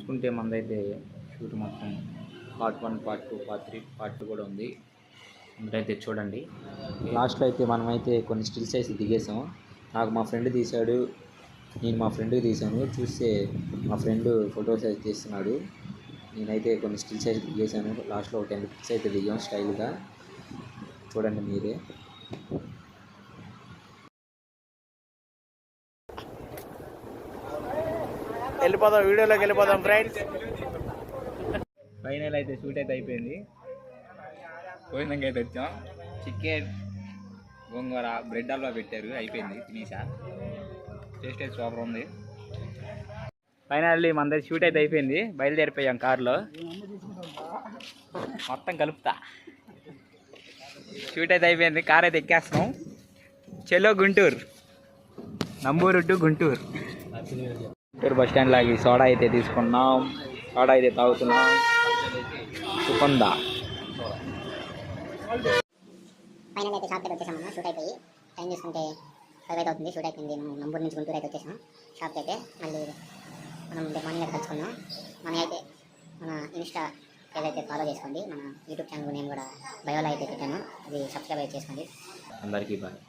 చూసుకుంటే మనదైతే షూట్ మొత్తం part 1, part 2, part 3, part 2 కూడా ఉంది. అందరైతే చూడండి. లాస్ట్లో అయితే మనమైతే కొన్ని స్టిల్స్ అయితే దిగేసాము. నాకు మా ఫ్రెండ్ తీశాడు, నేను మా ఫ్రెండ్కి తీశాను. చూస్తే మా ఫ్రెండ్ ఫొటోస్ అయితే తీస్తున్నాడు. నేనైతే కొన్ని స్టిల్స్ అయితే దిగేసాను. లాస్ట్లో ఒక 10 పిక్స్ అయితే దిగాం స్టైల్గా. చూడండి మీరే. వెళ్ళిపోదాం, వీడియోలోకి వెళ్ళిపోదాం ఫ్రెండ్స్. ఫైనల్ అయితే షూట్ అయితే అయిపోయింది. పోయినాక అయితే వచ్చాం. చికెన్ గోంగూర బ్రెడ్ హల్వా పెట్టారు, అయిపోయింది తినేసా. టేస్ట్ అయితే సూపర్ ఉంది. ఫైనల్లీ మన దగ్గర షూట్ అయితే అయిపోయింది. బయలుదేరిపోయాం కారులో, మొత్తం కలుపుతా. షూట్ అయితే అయిపోయింది, కార్ అయితే ఎక్కేస్తున్నాం. చెలో Guntur, Namburu to Guntur. Guntur bus stand లాగి సోడా అయితే తీసుకున్నాం. సోడా అయితే తాగుతున్నాం. సుకుందా ఫైనల్ అయితే షాప్ దగ్గర వచ్చేసాం. మనం షూట్ అయిపోయి టైం చూసుకుంటే 5 అయితే అవుతుంది. షూట్ అయిపోయింది. మనం నంబూరు నుంచి గుంటూరు అయితే వచ్చేసాం. షాప్కి అయితే మళ్ళీ మనం మార్నింగ్ అయితే కలుసుకుందాం. మన ఇన్స్టా పేజ్ అయితే ఫాలో చేసుకోండి. మన యూట్యూబ్ ఛానల్ నేను కూడా బయోలో అయితే పెట్టాను, అది సబ్స్క్రైబ్ అయితే చేసుకోండి. అందరికీ బాయ్.